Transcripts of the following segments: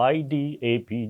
IDAP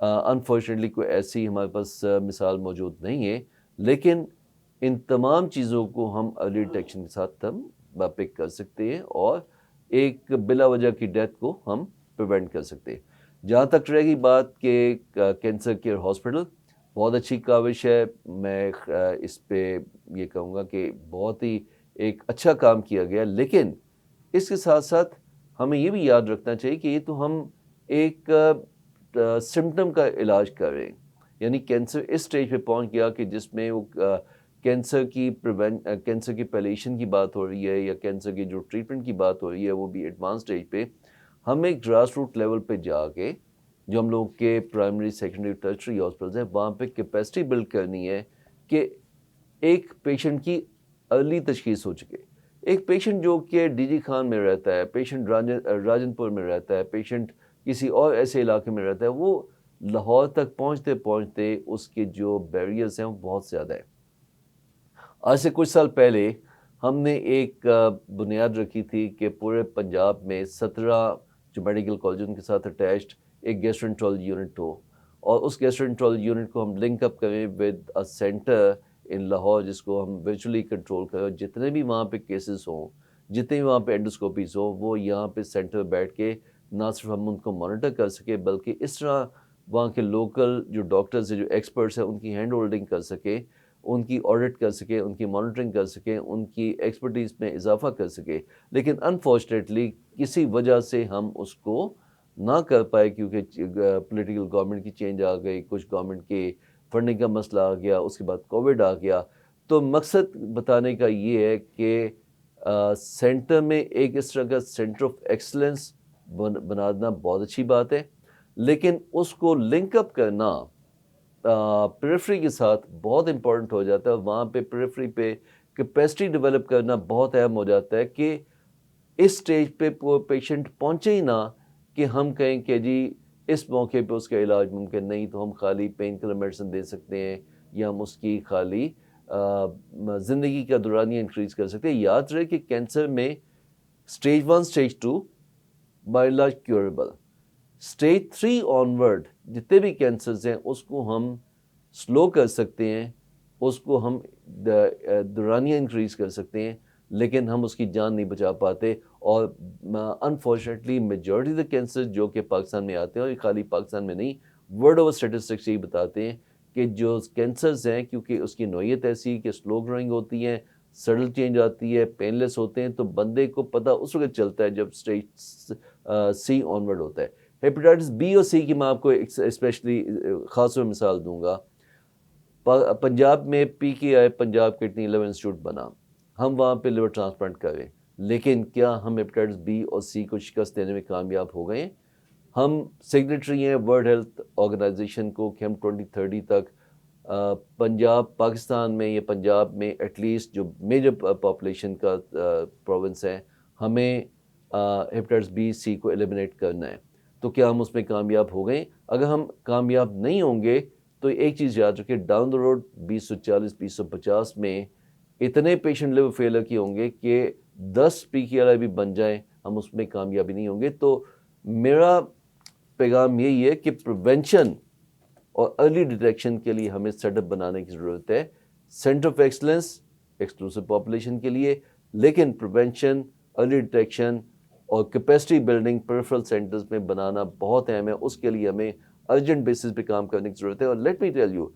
unfortunately کوئی ایسی ہمارے پاس مثال موجود نہیں ہے، لیکن ان تمام چیزوں کو ہم ارلی ڈیٹیکشن کے ساتھ ہم پک کر سکتے ہیں اور ایک بلا وجہ کی ڈیتھ کو ہم پریونٹ کر سکتے ہیں۔ جہاں تک رہے گی بات کہ کینسر کیئر ہاسپٹل، بہت اچھی کاوش ہے، میں اس پہ یہ کہوں گا کہ بہت ہی ایک اچھا کام کیا گیا، لیکن اس کے ساتھ ساتھ ہمیں یہ بھی یاد رکھنا چاہیے کہ یہ تو ہم ایک سمٹم کا علاج کر رہے ہیں، یعنی کینسر اس سٹیج پہ پہنچ گیا کہ جس میں وہ کینسر کی پیلیشن کی بات ہو رہی ہے یا کینسر کی جو ٹریٹمنٹ کی بات ہو رہی ہے وہ بھی ایڈوانس سٹیج پہ، ہم ایک گراس روٹ لیول پہ جا کے جو ہم لوگ کے پرائمری سیکنڈری ٹرشری ہاسپٹلز ہیں وہاں پہ کیپیسٹی بلڈ کرنی ہے کہ ایک پیشنٹ کی ارلی تشخیص ہو چکے۔ ایک پیشنٹ جو کہ ڈی جی خان میں رہتا ہے، پیشنٹ راجن پور میں رہتا ہے، پیشنٹ کسی اور ایسے علاقے میں رہتا ہے، وہ لاہور تک پہنچتے پہنچتے اس کے جو بیریئرز ہیں وہ بہت زیادہ ہیں۔ آج سے کچھ سال پہلے ہم نے ایک بنیاد رکھی تھی کہ پورے پنجاب میں 17 جو میڈیکل کالج ان کے ساتھ اٹیچڈ ایک گیسٹرنٹرولوجی یونٹ ہو، اور اس گیسٹرنٹرولوجی یونٹ کو ہم لنک اپ کریں ود اے سینٹر ان لاہور جس کو ہم ورچولی کنٹرول کریں، جتنے بھی وہاں پہ کیسز ہوں، جتنے بھی وہاں پہ اینڈوسکوپیز ہوں، وہ یہاں پہ سینٹر بیٹھ کے نہ صرف ہم ان کو مانیٹر کر سکے بلکہ اس طرح وہاں کے لوکل جو ڈاکٹرز ہیں، جو ایکسپرٹس ہیں، ان کی ہینڈ ہولڈنگ کر سکے، ان کی آڈٹ کر سکے، ان کی مانیٹرنگ کر سکے، ان کی ایکسپرٹیز میں اضافہ کر سکے۔ لیکن انفارچونیٹلی کسی وجہ سے ہم اس کو نہ کر پائے، کیونکہ پولیٹیکل گورنمنٹ کی چینج آ گئی، کچھ گورنمنٹ کے فنڈنگ کا مسئلہ آ گیا، اس کے بعد کووڈ آ گیا۔ تو مقصد بتانے کا یہ ہے کہ سینٹر میں ایک اس طرح کا سینٹر آف ایکسلنس بنانا بہت اچھی بات ہے، لیکن اس کو لنک اپ کرنا پریفری کے ساتھ بہت امپورٹنٹ ہو جاتا ہے، اور وہاں پہ پریفری پہ کیپیسٹی ڈیولپ کرنا بہت اہم ہو جاتا ہے کہ اس سٹیج پہ پیشنٹ پہنچے ہی نہ کہ ہم کہیں کہ جی اس موقع پہ اس کا علاج ممکن نہیں، تو ہم خالی پین کلر میڈیسن دے سکتے ہیں یا ہم اس کی خالی زندگی کا دورانیہ انکریز کر سکتے ہیں۔ یاد رہے کہ کینسر میں سٹیج 1 سٹیج 2 بائی علاج کیوریبل، سٹیج 3 آنورڈ جتنے بھی کینسرز ہیں اس کو ہم سلو کر سکتے ہیں، اس کو ہم دورانیہ انکریز کر سکتے ہیں، لیکن ہم اس کی جان نہیں بچا پاتے۔ اور unfortunately majority of the cancer جو کہ پاکستان میں آتے ہیں، اور خالی پاکستان میں نہیں، ورلڈ اوور اسٹیٹسٹکس یہی بتاتے ہیں کہ جو کینسرز ہیں کیونکہ اس کی نوعیت ایسی کہ سلو گروئنگ ہوتی ہیں، سڈل چینج آتی ہے، پین لیس ہوتے ہیں، تو بندے کو پتہ اس وقت چلتا ہے جب سٹیج سی آنورڈ ہوتا ہے۔ ہیپیٹائٹس بی اور سی کی میں آپ کو اسپیشلی خاص طور مثال دوں گا۔ پنجاب میں پی کے آئی پنجاب کڈنی لیور انسٹیٹیوٹ بنا، ہم وہاں پہ لیور ٹرانسپلانٹ کریں، لیکن کیا ہم ہیپیٹائٹس بی اور سی کو شکست دینے میں کامیاب ہو گئے؟ ہم سگنیٹری ہیں ورلڈ ہیلتھ آرگنائزیشن کو کہ ہم 2030 تک پنجاب پاکستان میں یا پنجاب میں ایٹ لیسٹ جو میجر پاپولیشن کا پروونس ہے، ہمیں ہیپیٹائٹس بی سی کو ایلیمنیٹ کرنا ہے۔ تو کیا ہم اس میں کامیاب ہو گئے؟ اگر ہم کامیاب نہیں ہوں گے تو ایک چیز یاد رکھیں، ڈاؤن دا روڈ 2040 2050 میں اتنے پیشنٹ لیور فیلر کی ہوں گے کہ 10 پی کی آئی بھی بن جائیں، ہم اس میں کامیابی نہیں ہوں گے۔ تو میرا پیغام یہی ہے کہ پریونشن اور ارلی ڈیٹیکشن کے لیے ہمیں سیٹ اپ بنانے کی ضرورت ہے، centre of excellence exclusive population کے لیے، لیکن پریونشن، ارلی ڈیٹیکشن اور کیپیسٹی بلڈنگ پریفرل سینٹرز میں بنانا بہت اہم ہے۔ اس کے لیے ہمیں ارجنٹ بیسس پہ کام کرنے کی ضرورت ہے۔ اور لیٹ می ٹیل یو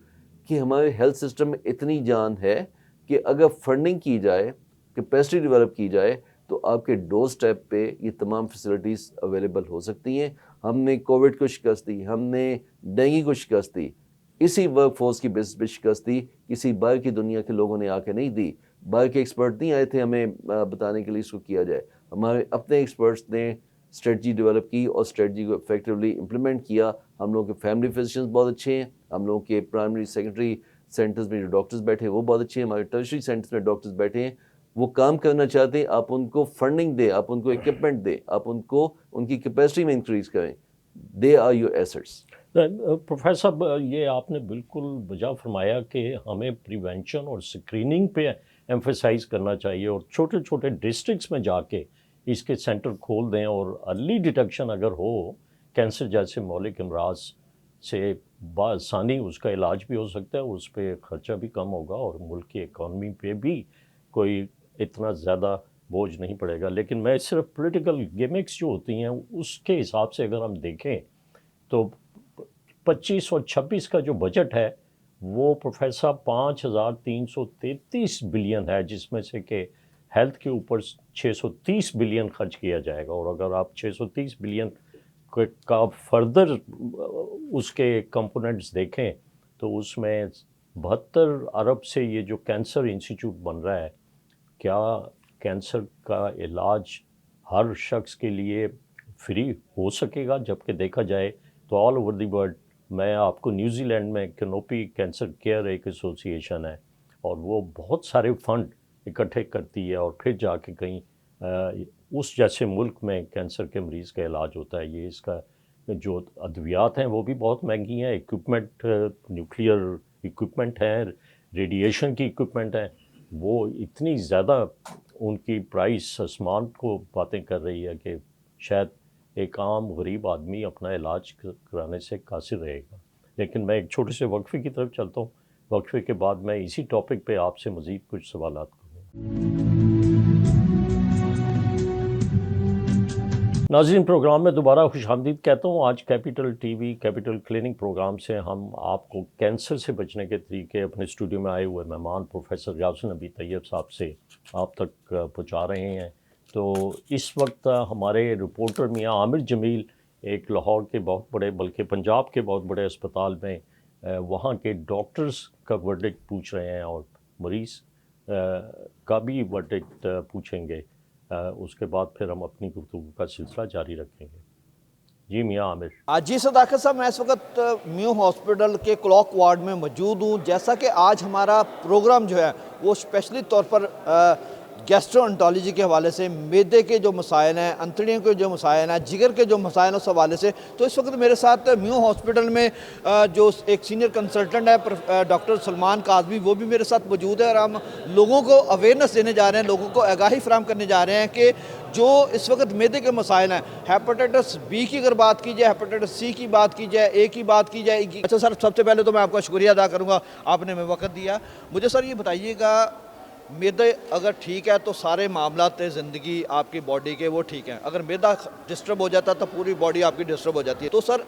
کہ ہمارے ہیلتھ سسٹم میں اتنی جان ہے کہ اگر فنڈنگ کی جائے، کیپیسٹی ڈیولپ کی جائے، تو آپ کے ڈور سٹیپ پہ یہ تمام فیسلٹیز اویلیبل ہو سکتی ہیں۔ ہم نے کووڈ کو شکست دی، ہم نے ڈینگی کو شکست دی، اسی ورک فورس کی بیسس پہ شکست دی، کسی باہر کی دنیا کے لوگوں نے آ کے نہیں دی، باہر کے ایکسپرٹ نہیں آئے تھے ہمیں بتانے کے لیے اس کو کیا جائے، ہمارے اپنے ایکسپرٹس نے اسٹریٹجی ڈیولپ کی اور اسٹریٹجی کو افیکٹولی امپلیمنٹ کیا۔ ہم لوگوں کے فیملی فزیشنز بہت اچھے ہیں، ہم لوگوں کے پرائمری سیکنڈری سینٹرز میں جو ڈاکٹرز بیٹھے ہیں وہ بہت اچھے ہیں، ہمارے ٹرشری سینٹرز میں ڈاکٹرز بیٹھے ہیں، وہ کام کرنا چاہتے ہیں۔ آپ ان کو فنڈنگ دیں، آپ ان کو اکوپمنٹ دیں، آپ ان کو ان کی کیپیسٹی میں انکریز کریں۔ They are your assets. Professor صاحب، یہ آپ نے بالکل بجا فرمایا کہ ہمیں پریونشن اور اسکریننگ پہ ایمفیسائز کرنا چاہیے، اور چھوٹے چھوٹے ڈسٹرکٹس میں جا کے اس کے سینٹر کھول دیں، اور ارلی ڈیٹیکشن اگر ہو کینسر جیسے مہلک امراض سے بآسانی اس کا علاج بھی ہو سکتا ہے، اس پہ خرچہ بھی کم ہوگا اور ملک کی اکانومی پہ بھی کوئی اتنا زیادہ بوجھ نہیں پڑے گا۔ لیکن میں صرف پولیٹیکل گیمکس جو ہوتی ہیں اس کے حساب سے اگر ہم دیکھیں تو 25 اور 26 کا جو بجٹ ہے وہ پروفیسر 5333 بلین ہے، جس میں سے کہ ہیلتھ کے اوپر 630 بلین خرچ کیا جائے گا۔ اور اگر آپ 630 بلین کا فردر اس کے کمپوننٹس دیکھیں تو اس میں 72 ارب سے یہ جو کینسر انسٹیٹیوٹ بن رہا ہے، کیا کینسر کا علاج ہر شخص کے لیے فری ہو سکے گا؟ جبکہ دیکھا جائے تو آل اوور دی ورلڈ، میں آپ کو نیوزی لینڈ میں کینوپی کینسر کیئر ایک ایسوسی ایشن ہے اور وہ بہت سارے فنڈ اکٹھے کرتی ہے اور پھر جا کے کہیں اس جیسے ملک میں کینسر کے مریض کا علاج ہوتا ہے۔ یہ اس کا جو ادویات ہیں وہ بھی بہت مہنگی ہیں، اکوپمنٹ نیوکلیئر اکوپمنٹ ہیں، ریڈیشن کی اکوپمنٹ ہیں، وہ اتنی زیادہ ان کی پرائس آسمان کو باتیں کر رہی ہے کہ شاید ایک عام غریب آدمی اپنا علاج کرانے سے قاصر رہے گا۔ لیکن میں ایک چھوٹے سے وقفے کی طرف چلتا ہوں، وقفے کے بعد میں اسی ٹاپک پہ آپ سے مزید کچھ سوالات کروں۔ ناظرین، پروگرام میں دوبارہ خوش آمدید کہتا ہوں۔ آج capital T V capital clinic programme سے ہم آپ کو کینسر سے بچنے کے طریقے اپنے اسٹوڈیو میں آئے ہوئے مہمان پروفیسر غیاث النبی طیب صاحب سے آپ تک پہنچا رہے ہیں۔ تو اس وقت ہمارے رپورٹر میاں عامر جمیل ایک لاہور کے بہت بڑے بلکہ پنجاب کے بہت بڑے اسپتال میں وہاں کے ڈاکٹرز کا ورڈکٹ پوچھ رہے ہیں اور مریض کا بھی ورڈکٹ پوچھیں گے۔ اس کے بعد پھر ہم اپنی گفتگو کا سلسلہ جاری رکھیں گے۔ جی میاں عامر۔ جی صداقت صاحب، میں اس وقت میو ہاسپٹل کے کلاک وارڈ میں موجود ہوں۔ جیسا کہ آج ہمارا پروگرام جو ہے وہ اسپیشلی طور پر گیسٹرو انٹالوجی کے حوالے سے، معدے کے جو مسائل ہیں، انتڑیوں کے جو مسائل ہیں، جگر کے جو مسائل ہیں اس حوالے سے، تو اس وقت میرے ساتھ میو ہاسپٹل میں جو ایک سینئر کنسلٹنٹ ہے ڈاکٹر سلمان کاظمی، وہ بھی میرے ساتھ موجود ہے اور ہم لوگوں کو اویئرنیس دینے جا رہے ہیں، لوگوں کو آگاہی فراہم کرنے جا رہے ہیں کہ جو اس وقت معدے کے مسائل ہیں، ہیپاٹائٹس بی کی اگر بات کی جائے، ہیپاٹائٹس سی کی بات کی جائے، اے کی بات کی جائے۔ اچھا سر، سب سے پہلے تو میں آپ کا شکریہ ادا کروں گا، آپ نے ہمیں وقت دیا۔ مجھے سر یہ بتائیے گا، معدہ اگر ٹھیک ہے تو سارے معاملات زندگی آپ کی باڈی کے وہ ٹھیک ہیں، اگر معدہ ڈسٹرب ہو جاتا ہے تو پوری باڈی آپ کی ڈسٹرب ہو جاتی ہے۔ تو سر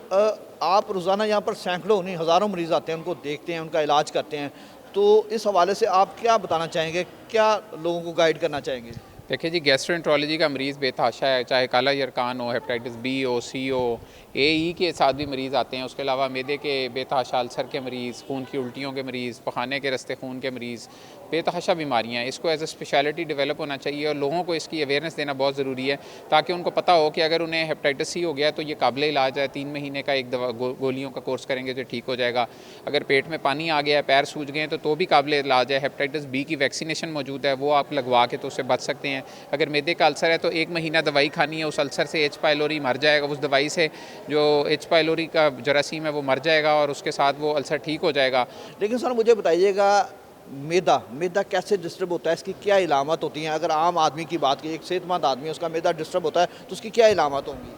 آپ روزانہ یہاں پر سینکڑوں نہیں ہزاروں مریض آتے ہیں، ان کو دیکھتے ہیں، ان کا علاج کرتے ہیں، تو اس حوالے سے آپ کیا بتانا چاہیں گے، کیا لوگوں کو گائیڈ کرنا چاہیں گے؟ دیکھیں جی، گیسٹرو کا مریض بے تحاشا ہے، چاہے کالا یرقان ہو، ہیپاٹائٹس بی ہو، سی ہو، اے ای کے ساتھ بھی مریض آتے ہیں۔ اس کے علاوہ معدے کے بے تحاشا السر کے مریض، خون کی الٹیوں کے مریض، پخانے کے رستے خون کے مریض، بے تحاشا بیماریاں ہیں۔ اس کو ایز اے اسپیشلٹی ڈیولپ ہونا چاہیے اور لوگوں کو اس کی اویئرنیس دینا بہت ضروری ہے تاکہ ان کو پتہ ہو کہ اگر انہیں ہیپاٹائٹس سی ہو گیا تو یہ قابل علاج ہے، 3 مہینے کا ایک گولیوں کا کورس کریں گے تو ٹھیک ہو جائے گا۔ اگر پیٹ میں پانی آ گیا ہے، پیر سوج گئے ہیں تو بھی قابل علاج ہے۔ ہیپاٹائٹس بی کی ویکسینیشن موجود ہے، وہ آپ لگوا کے تو اس سے بچ سکتے ہیں۔ اگر معدے کا السر ہے تو 1 مہینہ دوائی کھانی ہے، اس السر سے ایچ پائلوری مر جائے گا، اس دوائی سے جو ایچ پائلوری کا جراثیم ہے وہ مر جائے گا اور اس کے ساتھ وہ السر ٹھیک ہو جائے گا۔ لیکن سر مجھے بتائیے گا، معدہ کیسے ڈسٹرب ہوتا ہے، اس کی کیا علامات ہوتی ہیں؟ اگر عام آدمی کی بات کی، ایک صحت مند آدمی ہے، اس کا معدہ ڈسٹرب ہوتا ہے تو اس کی کیا علامات ہوں گی؟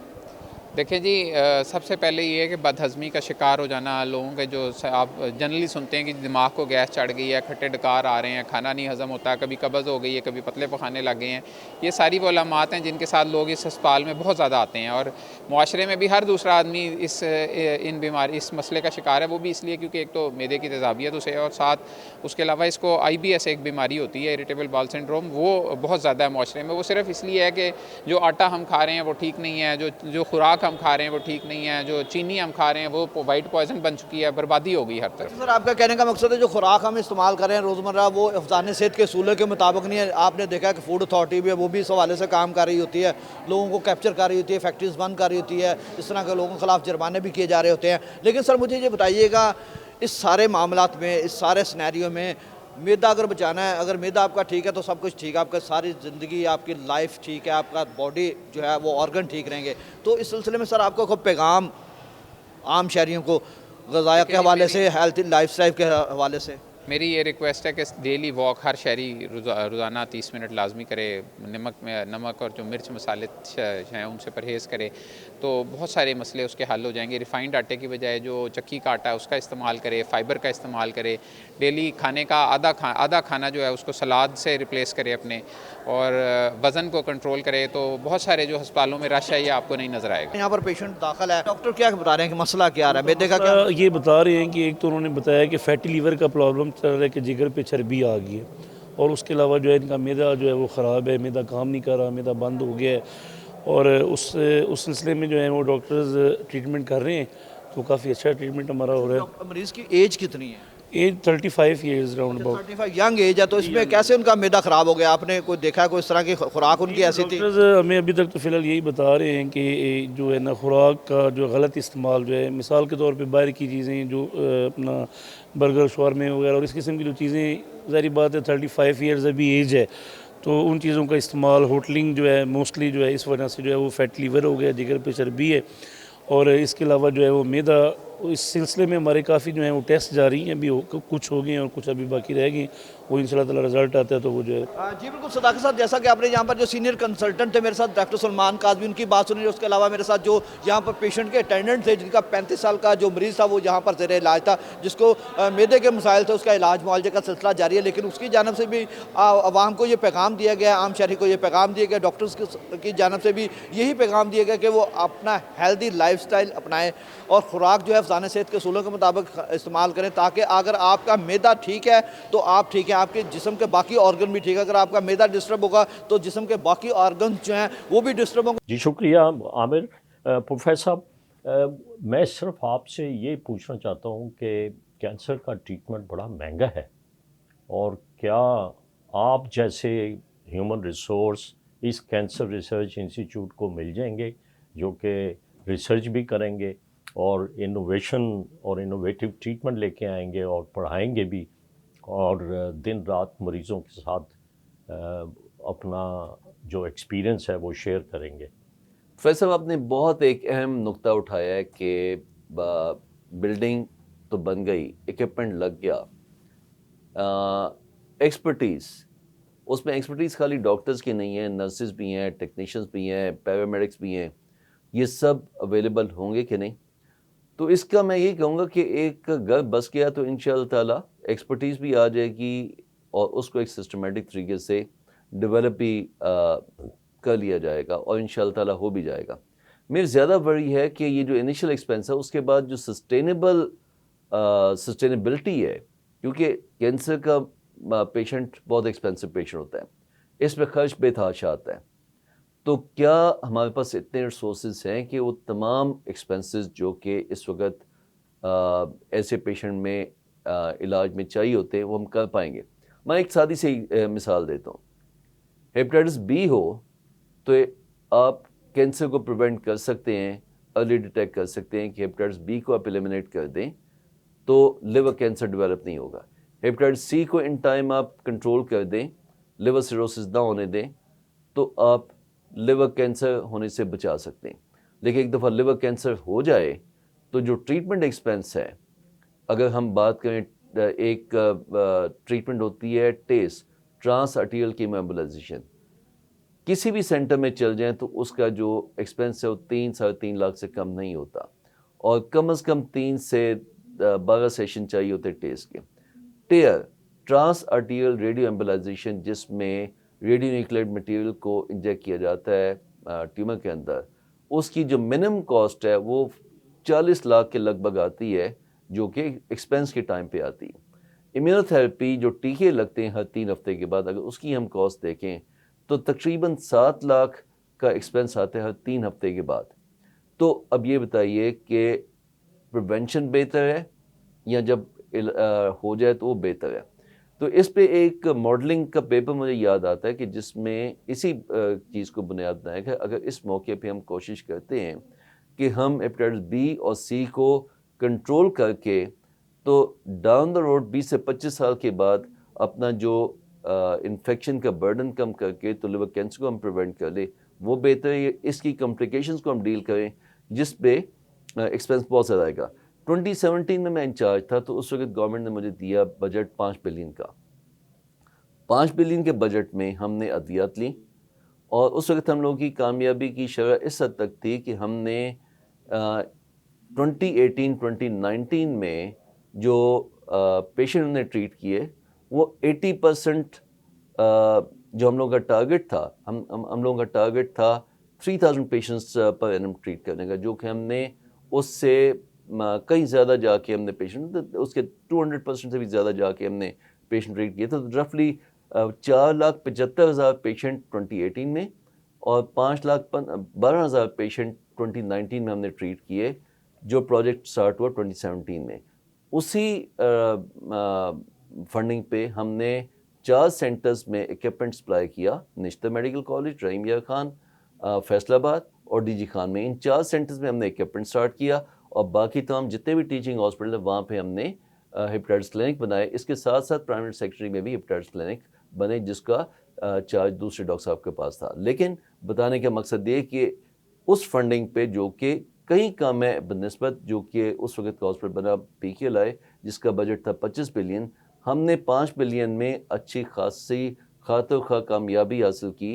دیکھیں جی، سب سے پہلے یہ ہے کہ بد ہضمی کا شکار ہو جانا، لوگوں کے جو آپ جنرلی سنتے ہیں کہ دماغ کو گیس چڑھ گئی ہے، کھٹے ڈکار آ رہے ہیں، کھانا نہیں ہضم ہوتا، کبھی قبض ہو گئی ہے، کبھی پتلے پخانے لگ گئے ہیں، یہ ساری وہ علامات ہیں جن کے ساتھ لوگ اس ہسپتال میں بہت زیادہ آتے ہیں۔ اور معاشرے میں بھی ہر دوسرا آدمی اس مسئلے کا شکار ہے، وہ بھی اس لیے کیونکہ ایک تو معدے کی تیزابیت اسے، اور ساتھ اس کے علاوہ اس کو IBS ایک بیماری ہوتی ہے، اریٹیبل باؤل سنڈروم، وہ بہت زیادہ ہے معاشرے میں۔ وہ صرف اس لیے ہے کہ جو آٹا ہم کھا رہے ہیں وہ ٹھیک نہیں ہے، جو خوراک ہم کھا رہے ہیں وہ ٹھیک نہیں ہے، جو چینی ہم کھا رہے ہیں وہ وائٹ پوائزن بن چکی ہے، بربادی ہو گئی ہر طرف۔ سر آپ کا کہنے کا مقصد ہے جو خوراک ہم استعمال کر رہے ہیں روزمرہ وہ حفظان صحت کے اصولوں کے مطابق نہیں ہے۔ آپ نے دیکھا کہ فوڈ اتھارٹی بھی ہے، وہ بھی اس حوالے سے کام کر رہی ہوتی ہے، لوگوں کو کیپچر کر رہی ہوتی ہے، فیکٹریز بند کر رہی ہوتی ہے، اس طرح کے لوگوں کے خلاف جرمانے بھی کیے جا رہے ہوتے ہیں۔ لیکن سر مجھے یہ بتائیے گا، اس سارے معاملات میں، اس سارے سینیریو میں معدہ اگر بچانا ہے، اگر معدہ آپ کا ٹھیک ہے تو سب کچھ ٹھیک ہے، آپ کا ساری زندگی، آپ کی لائف ٹھیک ہے، آپ کا باڈی جو ہے وہ آرگن ٹھیک رہیں گے۔ تو اس سلسلے میں سر آپ کا کوئی پیغام عام شہریوں کو غذائیہ کے حوالے سے، ہیلتھ لائف اسٹائل کے حوالے سے؟ میری یہ ریکویسٹ ہے کہ ڈیلی واک ہر شہری روزانہ 30 منٹ لازمی کرے، نمک اور جو مرچ مسالے ہیں ان سے پرہیز کرے، تو بہت سارے مسئلے اس کے حل ہو جائیں گے۔ ریفائنڈ آٹے کی بجائے جو چکی کا آٹا ہے اس کا استعمال کرے، فائبر کا استعمال کرے، ڈیلی کھانے کا آدھا کھانا جو ہے اس کو سلاد سے ریپلیس کرے اپنے، اور وزن کو کنٹرول کرے، تو بہت سارے جو ہسپتالوں میں رش ہے یہ آپ کو نہیں نظر آئے گا۔ یہاں پر پیشنٹ داخل ہے، ڈاکٹر کیا بتا رہے ہیں کہ مسئلہ کیا آ رہا ہے، میدے کا کیا؟ یہ بتا رہے ہیں کہ ایک تو انہوں نے بتایا کہ فیٹی لیور کا پرابلم چل رہا ہے کہ جگر پہ چربی آ گئی ہے، اور اس کے علاوہ جو ہے ان کا میدا جو ہے وہ خراب ہے، میدا کام نہیں کر رہا، میدا بند ہو گیا ہے، اور اس سلسلے میں جو ہے وہ ڈاکٹرز ٹریٹمنٹ کر رہے ہیں، تو کافی اچھا ٹریٹمنٹ ہمارا ہو رہا ہے۔ مریض کی ایج کتنی ہے؟ Age 35 years round about. 35 young age ہے، تو اس میں کیسے ان کا میدا خراب ہو گیا؟ آپ نے کوئی دیکھا ہے کوئی اس طرح کی خوراک ان کی ایسی تھی؟ ڈاکٹرز ہمیں ابھی تک تو فی الحال یہی بتا رہے ہیں کہ جو ہے نا خوراک کا جو غلط استعمال جو ہے، مثال کے طور پہ باہر کی چیزیں جو اپنا برگر شاورمے وغیرہ اور اس قسم کی جو چیزیں، ظاہری بات ہے 35 ایئرز ابھی ایج ہے، تو ان چیزوں کا استعمال، ہوٹلنگ جو ہے موسٹلی جو ہے اس وجہ سے جو ہے وہ فیٹ لیور ہو گیا، جگر پہ چربی ہے، اور اس کے علاوہ جو ہے وہ میدا، اس سلسلے میں ہمارے کافی جو ہیں وہ ٹیسٹ جاری ہیں، ابھی کچھ ہو گئے ہیں اور کچھ ابھی باقی رہ گئے ہیں، وہ ان شاء اللہ تعالیٰ رزلٹ آتا ہے تو وہ جو ہے۔ جی بالکل صداقت صاحب، جیسا کہ آپ نے یہاں پر جو سینئر کنسلٹنٹ تھے میرے ساتھ ڈاکٹر سلمان قاضمی، ان کی بات سنی، اس کے علاوہ میرے ساتھ جو یہاں پر پیشنٹ کے اٹینڈنٹ تھے جن کا 35 سال کا جو مریض تھا وہ یہاں پر زیر علاج تھا، جس کو میدے کے مسائل تھے، اس کا علاج معالجے کا سلسلہ جاری ہے، لیکن اس کی جانب سے بھی عوام کو یہ پیغام دیا گیا، عام شہری کو یہ پیغام دیا گیا، ڈاکٹرز کی جانب سے بھی یہی پیغام دیا گیا کہ وہ اپنا ہیلدی لائف سٹائل اپنائیں اور خوراک جو ہے افزانہ صحت کے اصولوں کے مطابق استعمال کریں، تاکہ اگر آپ کا میدا ٹھیک ہے تو آپ ٹھیک ہیں، آپ کے جسم کے باقی آرگن بھی ٹھیک ہے۔ اگر آپ کا میدا ڈسٹرب ہوگا تو جسم کے باقی آرگن جو ہیں وہ بھی ڈسٹرب ہوں گے۔ جی شکریہ عامر۔ پروفیسر صاحب، میں صرف آپ سے یہ پوچھنا چاہتا ہوں کہ کینسر کا ٹریٹمنٹ بڑا مہنگا ہے، اور کیا آپ جیسے ہیومن ریسورس اس کینسر ریسرچ انسٹیٹیوٹ کو مل جائیں گے جو کہ ریسرچ بھی کریں گے اور انوویشن اور انوویٹیو ٹریٹمنٹ لے کے آئیں گے اور پڑھائیں گے بھی، اور دن رات مریضوں کے ساتھ اپنا جو ایکسپیرینس ہے وہ شیئر کریں گے؟ فیصل صاحب، آپ نے بہت ایک اہم نقطہ اٹھایا ہے کہ بلڈنگ تو بن گئی، اکوپمنٹ لگ گیا، ایکسپرٹیز، اس میں ایکسپرٹیز خالی ڈاکٹرز کی نہیں ہے، نرسز بھی ہیں، ٹیکنیشینز بھی ہیں، پیرامیڈکس بھی ہیں، یہ سب اویلیبل ہوں گے کہ نہیں؟ تو اس کا میں یہ کہوں گا کہ ایک گھر بس گیا تو انشاءاللہ تعالیٰ ایکسپرٹیز بھی آ جائے گی، اور اس کو ایک سسٹمیٹک طریقے سے ڈیولپ بھی کر لیا جائے گا، اور انشاءاللہ تعالیٰ ہو بھی جائے گا۔ میری زیادہ وری ہے کہ یہ جو انیشل ایکسپینس ہے اس کے بعد جو سسٹینیبلٹی ہے، کیونکہ کینسر کا پیشنٹ بہت ایکسپینسو پیشنٹ ہوتا ہے، اس میں خرچ بے تحاشا آتا ہے، تو کیا ہمارے پاس اتنے ریسورسز ہیں کہ وہ تمام ایکسپینسز جو کہ اس وقت ایسے پیشنٹ میں علاج میں چاہیے ہوتے ہیں وہ ہم کر پائیں گے؟ میں ایک سادی سی مثال دیتا ہوں، ہیپیٹائٹس بی ہو تو آپ کینسر کو پریونٹ کر سکتے ہیں، ارلی ڈیٹیکٹ کر سکتے ہیں کہ ہیپیٹائٹس بی کو آپ ایلیمنیٹ کر دیں تو لیور کینسر ڈیولپ نہیں ہوگا۔ ہیپیٹائٹس سی کو ان ٹائم آپ کنٹرول کر دیں، لیور سیروسس نہ ہونے دیں، تو آپ لیور کینسر ہونے سے بچا سکتے ہیں۔ لیکن ایک دفعہ لیور کینسر ہو جائے تو جو ٹریٹمنٹ ایکسپینس ہے، اگر ہم بات کریں، ایک ٹریٹمنٹ ہوتی ہے ٹیس، ٹرانس آرٹیریل کیمو ایمبولائزیشن، کسی بھی سینٹر میں چل جائیں تو اس کا جو ایکسپینس ہے وہ 3-3.5 لاکھ سے کم نہیں ہوتا، اور کم از کم 3 سے 12 سیشن چاہیے ہوتے ٹیس کے۔ ٹیئر، ٹرانس آرٹیریل ریڈیو ایمبولائزیشن، جس میں ریڈیو نیوکلیئر مٹیریل کو انجیکٹ کیا جاتا ہے ٹیومر کے اندر، اس کی جو منیمم کاسٹ ہے وہ 40 لاکھ کے لگ بھگ آتی ہے، جو کہ ایکسپینس کے ٹائم پہ آتی ہے۔ امیونو تھراپی جو ٹیکے لگتے ہیں ہر 3 ہفتے کے بعد، اگر اس کی ہم کاسٹ دیکھیں تو تقریباً 7 لاکھ کا ایکسپینس آتا ہے ہر 3 ہفتے کے بعد۔ تو اب یہ بتائیے کہ پریونشن بہتر ہے یا جب ہو جائے تو وہ بہتر ہے؟ تو اس پہ ایک ماڈلنگ کا پیپر مجھے یاد آتا ہے کہ جس میں اسی چیز کو بنیاد بنایا کہ اگر اس موقع پہ ہم کوشش کرتے ہیں کہ ہم ہیپیٹائٹس بی اور سی کو کنٹرول کر کے، تو ڈاؤن دا روڈ 20 سے 25 سال کے بعد اپنا جو انفیکشن کا برڈن کم کر کے تو لیور کینسر کو ہم پریونٹ کر لیں، وہ بہتر ہے۔ اس کی کمپلیکیشنز کو ہم ڈیل کریں جس پہ ایکسپینس بہت زیادہ آئے گا۔ 2017 میں انچارج تھا تو اس وقت گورنمنٹ نے مجھے دیا بجٹ 5 بلین کا. 5 بلین کے بجٹ میں ہم نے ادویات لیں اور اس وقت ہم لوگوں کی کامیابی کی شرح اس حد تک تھی کہ ہم نے 2018-2019 میں جو پیشنٹ نے ٹریٹ کیے وہ 80% جو ہم لوگوں کا ٹارگٹ تھا، ہم لوگوں کا ٹارگٹ تھا 3000 پیشنٹس پر اینم ٹریٹ کرنے کا، جو کہ ہم نے اس سے کئی زیادہ جا کے ہم نے پیشنٹ اس کے 200% سے بھی زیادہ جا کے ہم نے پیشنٹ ٹریٹ کیے. تو رفلی 4,75,000 پیشنٹ 2018 میں اور 5,12,000 پیشنٹ 2019 میں ہم نے ٹریٹ کیے، جو پروجیکٹ سٹارٹ ہوا 2017 میں. اسی فنڈنگ پہ ہم نے 4 سینٹرز میں اکوپمنٹ سپلائی کیا، نشتر میڈیکل کالج، رحیم یار خان، فیصل آباد اور ڈی جی خان میں. ان 4 سینٹرز میں ہم نے اکوپمنٹ سٹارٹ کیا اور باقی تمام جتنے بھی ٹیچنگ ہاسپٹل ہیں وہاں پہ ہم نے ہیپیٹائٹس کلینک بنائے. اس کے ساتھ ساتھ پرائمری سیکٹری میں بھی ہیپیٹائٹس کلینک بنے جس کا چارج دوسرے ڈاکٹر صاحب کے پاس تھا. لیکن بتانے کا مقصد یہ کہ اس فنڈنگ پہ جو کہ کئی کم ہے بنسبت جو کہ اس وقت کا ہاسپٹل بنا پی کے لائے جس کا بجٹ تھا 25 بلین، ہم نے 5 بلین میں اچھی خاصی خاطر خواہ کامیابی حاصل کی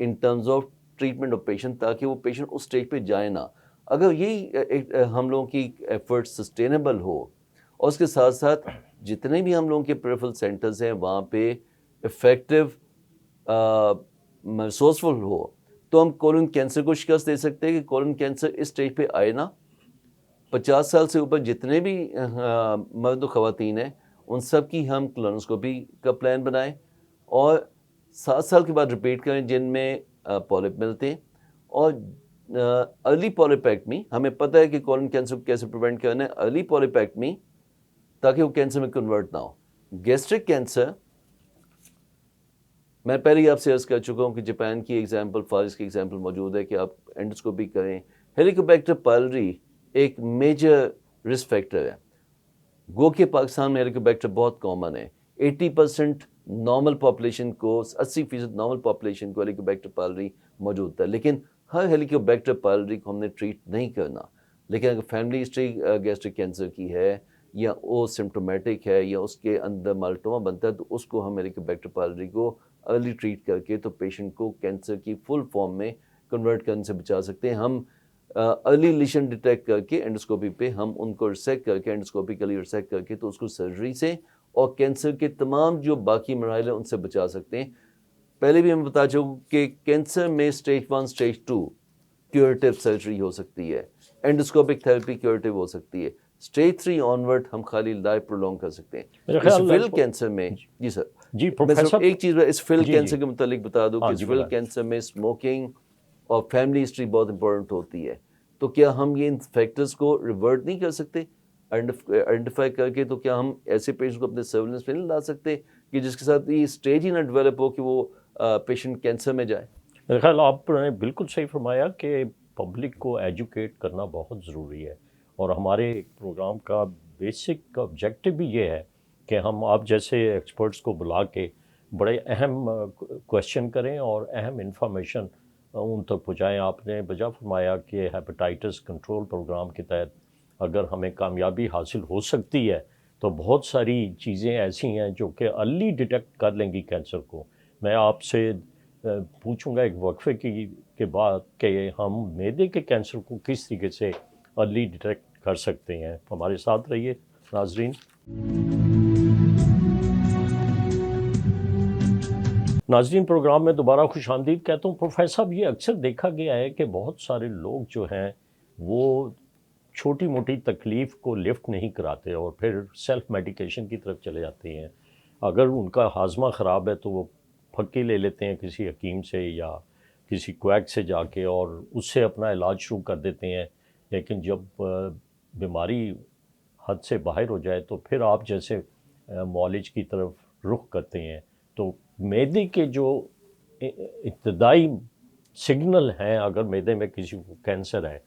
in terms of treatment of patient, تاکہ وہ پیشنٹ اس اسٹیج پہ جائے نہ. اگر یہی ہم لوگوں کی ایفرٹ سسٹینیبل ہو اور اس کے ساتھ ساتھ جتنے بھی ہم لوگوں کے پریفرل سینٹرز ہیں وہاں پہ افیکٹو ریسورسفل ہو تو ہم کولن کینسر کو شکست دے سکتے ہیں کہ کولن کینسر اس اسٹیج پہ آئے نا. 50 سال سے اوپر جتنے بھی مرد و خواتین ہیں ان سب کی ہم کولونوسکوپی کا پلان بنائیں اور 7 سال کے بعد ریپیٹ کریں جن میں پولپ ملتے ہیں. اور ارلی پولیپیکٹمی، ہمیں پتہ ہے کہ کولن کینسر کو کیسے پریونٹ کرنا ہے، ارلی پولیپیکٹمی تاکہ وہ کینسر میں کنورٹ نہ ہو. گیسٹرک کینسر میں پہلے ہی آپ سے عرض کر چکا ہوں کہ جاپان کی ایگزامپل، فارس کی ایگزامپل موجود ہے کہ آپ اینڈوسکوپی کریں. ہیلیکوبیکٹر پائلری ایک میجر رسک فیکٹر ہے. گو کہ پاکستان میں ہیلیکوبیکٹر بہت کامن ہے. 80% نارمل پاپولیشن کو، 80% نارمل پاپولیشن کو ہیلیکوبیکٹر پائلری موجود تھا. لیکن ہر ہیلیکوبیکٹر پائلری کو ہم نے ٹریٹ نہیں کرنا. لیکن اگر فیملی ہسٹری گیسٹرک کینسر کی ہے یا وہ سمپٹومیٹک ہے یا اس کے اندر مالٹوما بنتا ہے تو اس کو ہم ہیلیکوبیکٹر پائلری کو ارلی ٹریٹ کر کے تو پیشنٹ کو کینسر کی فل فارم میں کنورٹ کرنے سے بچا سکتے ہیں. ہم ارلی لیشن ڈیٹیکٹ کر کے اینڈوسکوپی پہ ہم ان کو ریسیکٹ کر کے اینڈوسکوپیکلی ریسیکٹ کر کے تو اس کو سرجری سے اور کینسر کے تمام جو باقی مراحل ہیں ان سے بچا سکتے ہیں. پہلے بھی ہم بتا چکا کہ کینسر میں اسٹیج 1 اسٹیج 2 کیوریٹو سرجری ہو سکتی ہے، اینڈوسکوپک تھراپی کیوریٹو ہو سکتی ہے. اسٹیج 3 آنورڈ ہم خالی لائف پرولونگ کر سکتے ہیں. اسفل کینسر میں جی سر، جی پروفیسر ایک چیز اسفل کینسر کے متعلق بتا دوں کہ اسفل کینسر میں اسموکنگ اور فیملی ہسٹری بہت امپورٹنٹ ہوتی ہے. تو کیا ہم یہ ان فیکٹرز کو ریورٹ نہیں کر سکتے آئیڈینٹیفائی کر کے؟ تو کیا ہم ایسے پیشنٹ کو اپنے سرویلنس میں نہیں لا سکتے کہ جس کے ساتھ یہ اسٹیج ہی نہ ڈیولپ ہو کہ وہ پیشنٹ کینسر میں جائے؟ میرے خیال آپ نے بالکل صحیح فرمایا کہ پبلک کو ایجوکیٹ کرنا بہت ضروری ہے، اور ہمارے پروگرام کا بیسک آبجیکٹو بھی یہ ہے کہ ہم آپ جیسے ایکسپرٹس کو بلا کے بڑے اہم کویشچن کریں اور اہم انفارمیشن ان تک پہنچائیں. آپ نے بجا فرمایا کہ ہیپیٹائٹس کنٹرول پروگرام کے تحت اگر ہمیں کامیابی حاصل ہو سکتی ہے تو بہت ساری چیزیں ایسی ہیں جو کہ ارلی ڈیٹیکٹ کر لیں گی کینسر کو. میں آپ سے پوچھوں گا ایک وقفے کے بعد کہ ہم معدے کے کینسر کو کس طریقے سے ارلی ڈیٹیکٹ کر سکتے ہیں. ہمارے ساتھ رہیے ناظرین. ناظرین پروگرام میں دوبارہ خوش آمدید کہتا ہوں. پروفیسر صاحب یہ اکثر دیکھا گیا ہے کہ بہت سارے لوگ جو ہیں وہ چھوٹی موٹی تکلیف کو لفٹ نہیں کراتے اور پھر سیلف میڈیکیشن کی طرف چلے جاتے ہیں. اگر ان کا ہاضمہ خراب ہے تو وہ پھکی لے لیتے ہیں کسی حکیم سے یا کسی کویک سے جا کے اور اس سے اپنا علاج شروع کر دیتے ہیں. لیکن جب بیماری حد سے باہر ہو جائے تو پھر آپ جیسے معالج کی طرف رخ کرتے ہیں. تو معدے کے جو ابتدائی سگنل ہیں اگر معدے میں کسی کو کینسر ہے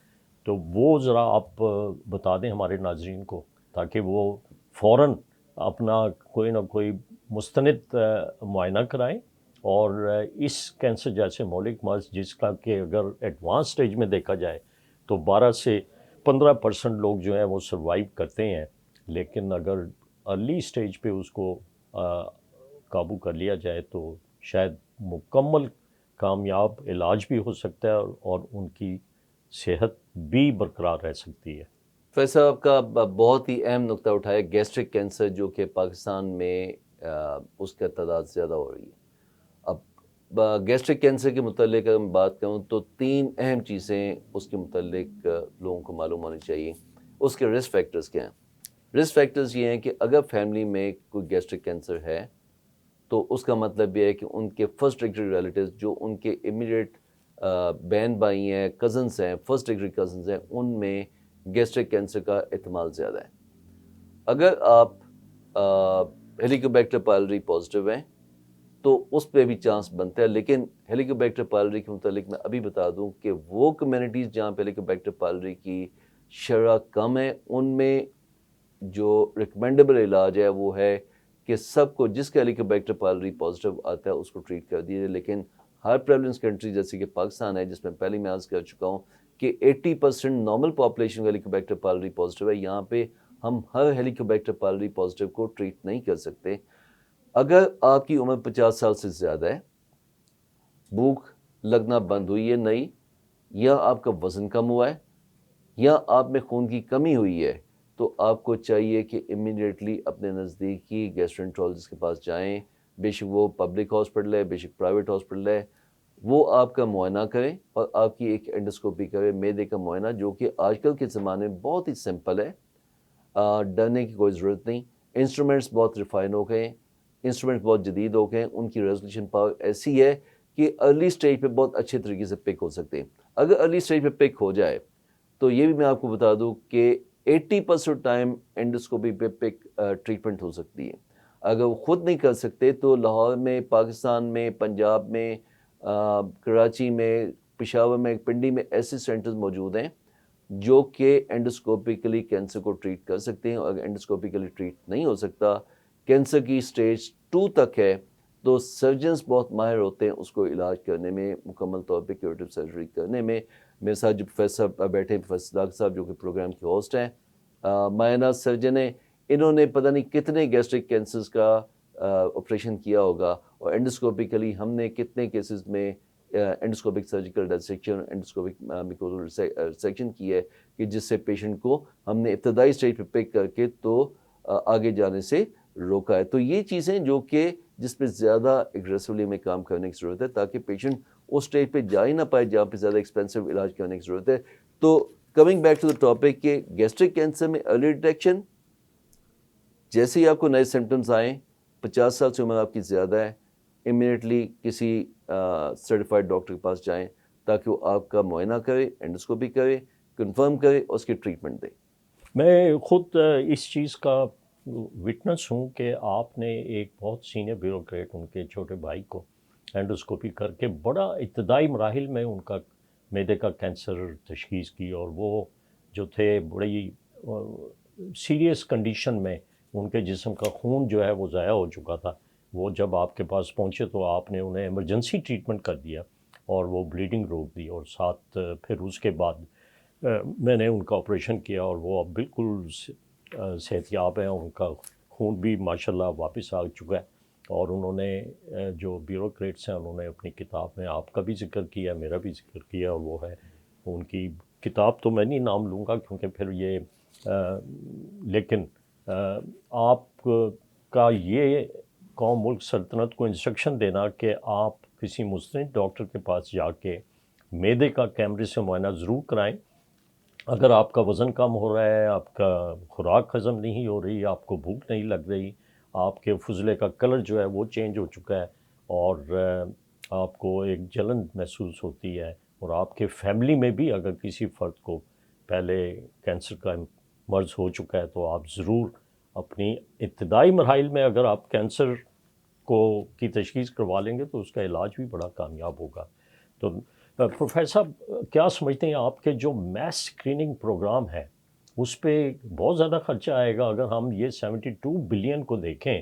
تو وہ ذرا آپ بتا دیں ہمارے ناظرین کو تاکہ وہ فوراً اپنا کوئی نہ کوئی مستند معائنہ کرائیں اور اس کینسر جیسے مولک مرض جس کا کہ اگر ایڈوانس سٹیج میں دیکھا جائے تو 12 سے 15% لوگ جو ہیں وہ سروائیو کرتے ہیں، لیکن اگر ارلی سٹیج پہ اس کو قابو کر لیا جائے تو شاید مکمل کامیاب علاج بھی ہو سکتا ہے اور ان کی صحت بھی برقرار رہ سکتی ہے۔ فیصل صاحب کا بہت ہی اہم نقطہ اٹھایا گیسٹرک کینسر، جو کہ پاکستان میں اس کا تعداد زیادہ ہو رہی ہے۔ اب گیسٹرک کینسر کے متعلق اگر میں بات کروں تو 3 اہم چیزیں اس کے متعلق لوگوں کو معلوم ہونی چاہیے۔ اس کے رسک فیکٹرز کیا ہیں؟ رسک فیکٹرز یہ ہیں کہ اگر فیملی میں کوئی گیسٹرک کینسر ہے تو اس کا مطلب یہ ہے کہ ان کے فرسٹ ڈگری ریلیٹیوز، جو ان کے امیڈیٹ بہن بھائی ہیں، کزنس ہیں، فرسٹ ڈگری کزنس ہیں، ان میں گیسٹرک کینسر کا احتمال زیادہ ہے۔ اگر آپ ہیلیکوبیکٹر پائلوری پازیٹیو ہیں تو اس پہ بھی چانس بنتا ہے، لیکن ہیلیکوبیکٹر پائلوری کے متعلق میں ابھی بتا دوں کہ وہ کمیونٹیز جہاں پہ ہیلیکوبیکٹر پائلوری کی شرح کم ہے، ان میں جو ریکمینڈیبل علاج ہے وہ ہے کہ سب کو جس کا ہیلیکوبیکٹر پائلوری پازیٹیو آتا ہے اس کو ٹریٹ کر دیجیے۔ لیکن ہر پریولنس کنٹری جیسے کہ پاکستان ہے، جس میں پہلے میں عرض کر چکا ہوں کہ 80% نارمل پاپولیشن کا ہیلیکوبیکٹر پائلوری پازیٹیو ہے، یہاں پہ ہم ہر ہیلیکوبیکٹر پائلوری پازیٹیو کو ٹریٹ نہیں کر سکتے۔ اگر آپ کی عمر 50 سال سے زیادہ ہے، بھوک لگنا بند ہوئی ہے نہیں، یا آپ کا وزن کم ہوا ہے، یا آپ میں خون کی کمی ہوئی ہے، تو آپ کو چاہیے کہ امیڈیٹلی اپنے نزدیکی گیسٹرنٹرولوجسٹ کے پاس جائیں، بے شک وہ پبلک ہاسپٹل ہے، بے شک پرائیویٹ ہاسپٹل ہے، وہ آپ کا معائنہ کریں اور آپ کی ایک اینڈوسکوپی کریں، معدے کا معائنہ، جو کہ آج کل کے زمانے میں بہت ہی سمپل ہے، ڈرنے کی کوئی ضرورت نہیں۔ انسٹرومنٹس بہت ریفائن ہو گئے ہیں، انسٹرومنٹس بہت جدید ہو گئے ہیں، ان کی ریزولوشن پاور ایسی ہے کہ ارلی سٹیج پہ بہت اچھے طریقے سے پک ہو سکتے ہیں۔ اگر ارلی سٹیج پہ پک ہو جائے تو یہ بھی میں آپ کو بتا دوں کہ 80% ٹائم اینڈوسکوپی پہ پک ٹریٹمنٹ ہو سکتی ہے۔ اگر وہ خود نہیں کر سکتے تو لاہور میں، پاکستان میں، پنجاب میں، کراچی میں، پشاور میں، پنڈی میں ایسے سینٹرز موجود ہیں جو کہ اینڈوسکوپیکلی کینسر کو ٹریٹ کر سکتے ہیں۔ اور اگر اینڈوسکوپیکلی ٹریٹ نہیں ہو سکتا، کینسر کی سٹیج 2 تک ہے، تو سرجنز بہت ماہر ہوتے ہیں اس کو علاج کرنے میں، مکمل طور پہ کیوریٹو سرجری کرنے میں۔ میرے ساتھ جو پروفیسر بیٹھے ہیں، پروفیسر صداقت صاحب، جو کہ پروگرام کے ہوسٹ ہیں، ماہرہ سرجن ہیں، انہوں نے پتہ نہیں کتنے گیسٹرک کینسرز کا آپریشن کیا ہوگا، اور اینڈوسکوپیکلی ہم نے کتنے کیسز میں اینڈوسکوپک سرجیکل ڈسیکشن، اینڈوسکوپک میکوزل ریسیکشن کی ہے، کہ جس سے پیشنٹ کو ہم نے ابتدائی سٹیج پہ پک کر کے تو آگے جانے سے روکا ہے۔ تو یہ چیزیں جو کہ جس پہ زیادہ اگریسولی میں کام کرنے کی ضرورت ہے، تاکہ پیشنٹ اس سٹیج پہ جا ہی نہ پائے جہاں پہ زیادہ ایکسپینسو علاج کرنے کی ضرورت ہے۔ تو coming back to the topic کہ گیسٹرک کینسر میں ارلی ڈیٹیکشن، جیسے ہی آپ کو نئے سمٹمز آئیں، 50 سال سے عمر آپ کی زیادہ ہے، امیڈیٹلی کسی سرٹیفائڈ ڈاکٹر کے پاس جائیں تاکہ وہ آپ کا معائنہ کرے، اینڈوسکوپی کرے، کنفرم کرے اور اس کی ٹریٹمنٹ دے۔ میں خود اس چیز کا وٹنس ہوں کہ آپ نے ایک بہت سینئر بیوروکریٹ، ان کے چھوٹے بھائی کو اینڈوسکوپی کر کے بڑا ابتدائی مراحل میں ان کا معدے کا کینسر تشخیص کی، اور وہ جو تھے بڑی سیریس کنڈیشن میں، ان کے جسم کا خون جو ہے وہ ضائع ہو چکا تھا۔ وہ جب آپ کے پاس پہنچے تو آپ نے انہیں ایمرجنسی ٹریٹمنٹ کر دیا اور وہ بلیڈنگ روک دی، اور ساتھ پھر اس کے بعد میں نے ان کا آپریشن کیا، اور وہ اب بالکل صحت یاب ہیں، ان کا خون بھی ماشاءاللہ واپس آ چکا ہے۔ اور انہوں نے جو بیوروکریٹس ہیں، انہوں نے اپنی کتاب میں آپ کا بھی ذکر کیا، میرا بھی ذکر کیا، اور وہ ہے ان کی کتاب، تو میں نہیں نام لوں گا کیونکہ پھر یہ لیکن آپ کا یہ قوم ملک سلطنت کو انسٹرکشن دینا کہ آپ کسی مستند ڈاکٹر کے پاس جا کے معدے کا کیمرے سے معائنہ ضرور کرائیں۔ اگر آپ کا وزن کم ہو رہا ہے، آپ کا خوراک ہضم نہیں ہو رہی، آپ کو بھوک نہیں لگ رہی، آپ کے فضلے کا کلر جو ہے وہ چینج ہو چکا ہے، اور آپ کو ایک جلن محسوس ہوتی ہے، اور آپ کے فیملی میں بھی اگر کسی فرد کو پہلے کینسر کا مرض ہو چکا ہے، تو آپ ضرور اپنی ابتدائی مراحل میں اگر آپ کینسر کی تشخیص کروا لیں گے تو اس کا علاج بھی بڑا کامیاب ہوگا۔ تو پروفیسر صاحب کیا سمجھتے ہیں، آپ کے جو میس اسکریننگ پروگرام ہے اس پہ بہت زیادہ خرچہ آئے گا؟ اگر ہم یہ 72 بلین کو دیکھیں،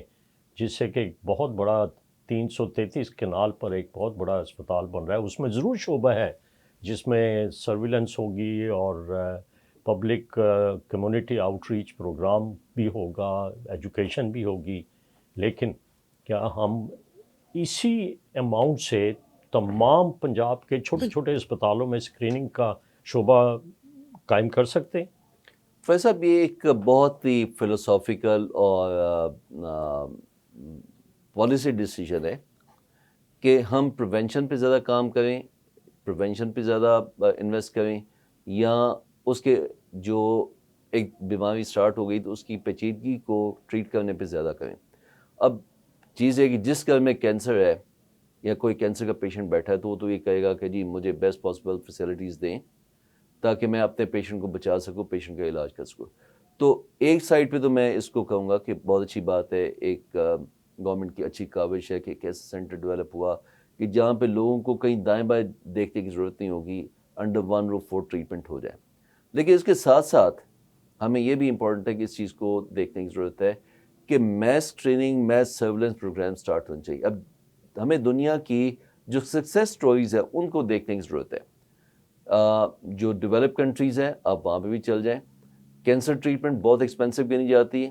جس سے کہ ایک بہت بڑا 333 کنال پر ایک بہت بڑا اسپتال بن رہا ہے، اس میں ضرور شعبہ ہے جس میں سرویلنس ہوگی اور public community outreach program بھی ہوگا، ایجوکیشن بھی ہوگی، لیکن کیا ہم اسی اماؤنٹ سے تمام پنجاب کے چھوٹے چھوٹے اسپتالوں میں اسکریننگ کا شعبہ قائم کر سکتے ہیں؟ فیض صاحب، یہ ایک بہت ہی فلسافیکل اور پالیسی ڈیسیجن ہے کہ ہم پریونشن پہ زیادہ کام کریں، پریونشن پہ زیادہ انویسٹ کریں، یا اس کے جو ایک بیماری سٹارٹ ہو گئی تو اس کی پیچیدگی کو ٹریٹ کرنے پہ زیادہ کریں۔ اب چیز ہے کہ جس گھر میں کینسر ہے یا کوئی کینسر کا پیشنٹ بیٹھا ہے تو وہ تو یہ کہے گا کہ جی مجھے بیسٹ پاسبل فیسلٹیز دیں تاکہ میں اپنے پیشنٹ کو بچا سکوں، پیشنٹ کا علاج کر سکوں۔ تو ایک سائڈ پہ تو میں اس کو کہوں گا کہ بہت اچھی بات ہے، ایک گورنمنٹ کی اچھی کاوش ہے کہ ایک ایسا سینٹر ڈیولپ ہوا کہ جہاں پہ لوگوں کو کہیں دائیں بائیں دیکھنے کی ضرورت نہیں ہوگی، under one roof for treatment ہو جائے۔ لیکن اس کے ساتھ ساتھ ہمیں یہ بھی امپورٹنٹ ہے کہ اس چیز کو دیکھنے کی ضرورت ہے کہ mass training, mass surveillance program start ہونے چاہیے۔ اب ہمیں دنیا کی جو سکسیس سٹوریز ہیں ان کو دیکھنے کی ضرورت ہے۔ جو ڈیولپ کنٹریز ہیں آپ وہاں پہ بھی چل جائیں، کینسر ٹریٹمنٹ بہت ایکسپینسو گنی جاتی ہے،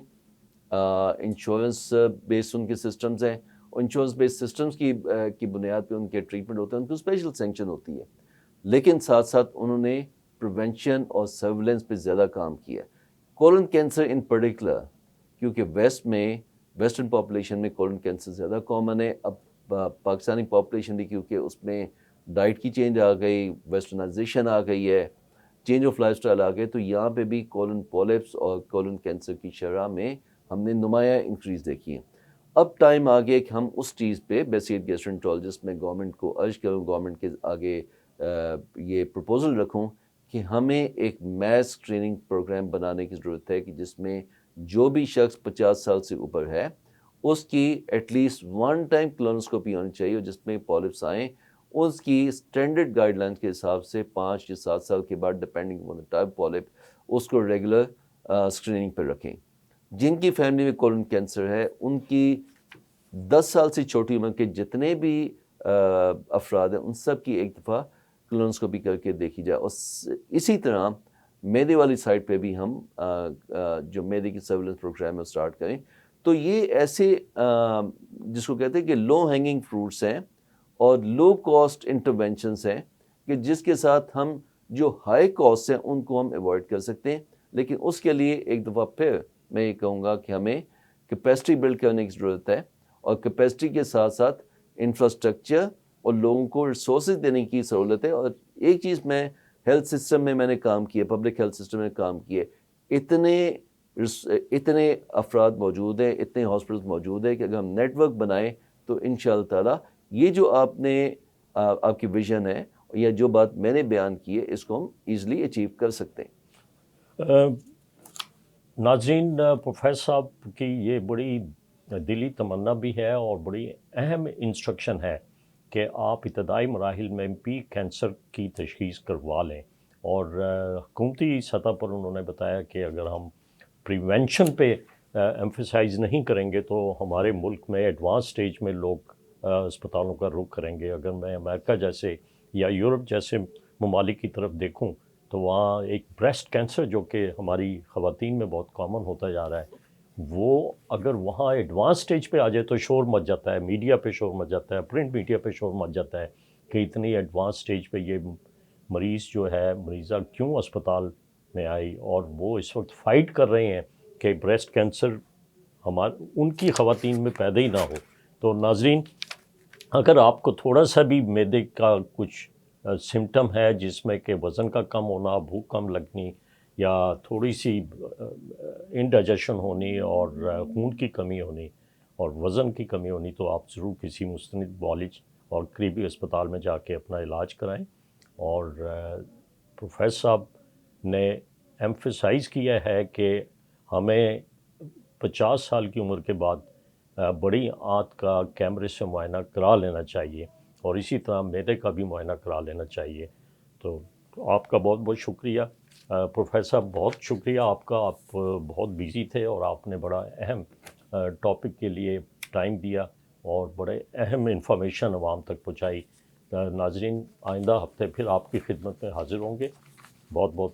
انشورنس بیسڈ ان کے سسٹمز ہیں، اور انشورنس بیسڈ سسٹمز کی بنیاد پہ ان کے ٹریٹمنٹ ہوتے ہیں، ان کو اسپیشل سینکشن ہوتی ہے، لیکن ساتھ ساتھ انہوں نے پریونشن اور سرویلنس پہ زیادہ کام کیا۔ کولن کینسر ان پرٹیکولر، کیونکہ ویسٹرن پاپولیشن میں کولن کینسر زیادہ کامن ہے۔ اب پاکستانی پاپولیشن بھی کیونکہ اس میں ڈائٹ کی چینج آ گئی، ویسٹرنائزیشن آ گئی ہے، چینج آف لائف اسٹائل آ گئے، تو یہاں پہ بھی کولن پولیپس اور کولن کینسر کی شرح میں ہم نے نمایاں انکریز دیکھی ہے۔ اب ٹائم آ گیا کہ ہم اس چیز پہ بیسیٹ گیسٹرنٹرولوجسٹ میں گورنمنٹ کو ارج کروں، گورنمنٹ کے آگے یہ پروپوزل رکھوں کہ ہمیں ایک میس ٹریننگ پروگرام بنانے کی ضرورت ہے کہ جس میں جو بھی شخص 50 سال سے اوپر ہے اس کی at least one time colonoscopy ہونی چاہیے، اور جس میں پالپس آئیں اس کی اسٹینڈرڈ گائیڈ لائنس کے حساب سے 5 یا 7 سال کے بعد ڈپینڈنگ آن دا ٹائپ پالپ اس کو ریگولر اسکریننگ پہ رکھیں۔ جن کی فیملی میں کولن کینسر ہے ان کی 10 سال سے چھوٹی عمر کے جتنے بھی افراد ہیں ان سب کی ایک دفعہ کولونوسکوپی کر کے دیکھی جائے۔ اور اسی طرح میدے والی سائڈ پہ بھی ہم جو میدے کی سرویلنس پروگرام ہے اسٹارٹ کریں۔ تو یہ ایسے جس کو کہتے ہیں کہ لو ہینگنگ فروٹس ہیں اور لو کاسٹ انٹرونشنس ہیں کہ جس کے ساتھ ہم جو ہائی کاسٹ ہیں ان کو ہم ایوائڈ کر سکتے ہیں۔ لیکن اس کے لیے ایک دفعہ پھر میں یہ کہوں گا کہ ہمیں کیپیسٹی بلڈ کرنے کی ضرورت ہے، اور کیپیسٹی کے ساتھ ساتھ انفراسٹرکچر اور لوگوں کو ریسورسز دینے کی سہولت ہے۔ اور ایک چیز میں ہیلتھ سسٹم میں نے کام کیا، پبلک ہیلتھ سسٹم میں کام کیے، اتنے افراد موجود ہیں، اتنے ہاسپٹلس موجود ہیں کہ اگر ہم نیٹ ورک بنائیں تو انشاءاللہ تعالیٰ یہ جو آپ کی ویژن ہے یا جو بات میں نے بیان کی ہے اس کو ہم ایزلی اچیو کر سکتے ہیں۔ ناظرین، پروفیسر صاحب کی یہ بڑی دلی تمنا بھی ہے اور بڑی اہم انسٹرکشن ہے کہ آپ ابتدائی مراحل میں بھی کینسر کی تشخیص کروا لیں، اور حکومتی سطح پر انہوں نے بتایا کہ اگر ہم پریونشن پہ ایمفیسائز نہیں کریں گے تو ہمارے ملک میں ایڈوانس سٹیج میں لوگ اسپتالوں کا رخ کریں گے۔ اگر میں امریکہ جیسے یا یورپ جیسے ممالک کی طرف دیکھوں تو وہاں ایک بریسٹ کینسر جو کہ ہماری خواتین میں بہت کامن ہوتا جا رہا ہے، وہ اگر وہاں ایڈوانس سٹیج پہ آ جائے تو شور مچ جاتا ہے، میڈیا پہ شور مچ جاتا ہے، پرنٹ میڈیا پہ شور مچ جاتا ہے کہ اتنی ایڈوانس سٹیج پہ یہ مریض جو ہے، مریضہ کیوں اسپتال میں آئی، اور وہ اس وقت فائٹ کر رہے ہیں کہ بریسٹ کینسر ان کی خواتین میں پیدا ہی نہ ہو۔ تو ناظرین، اگر آپ کو تھوڑا سا بھی معدے کا کچھ سمٹم ہے جس میں کہ وزن کا کم ہونا، بھوک کم لگنی، یا تھوڑی سی انڈائجیشن ہونی اور خون کی کمی ہونی اور وزن کی کمی ہونی، تو آپ ضرور کسی مستند معالج اور قریبی اسپتال میں جا کے اپنا علاج کرائیں۔ اور پروفیسر صاحب نے ایمفیسائز کیا ہے کہ ہمیں 50 سال کی عمر کے بعد بڑی آنت کا کیمرے سے معائنہ کرا لینا چاہیے، اور اسی طرح معدے کا بھی معائنہ کرا لینا چاہیے۔ تو آپ کا بہت بہت شکریہ پروفیسر صاحب، بہت شکریہ آپ کا۔ آپ بہت بیزی تھے اور آپ نے بڑا اہم ٹاپک کے لیے ٹائم دیا اور بڑے اہم انفارمیشن عوام تک پہنچائی۔ ناظرین، آئندہ ہفتے پھر آپ کی خدمت میں حاضر ہوں گے۔ بہت بہت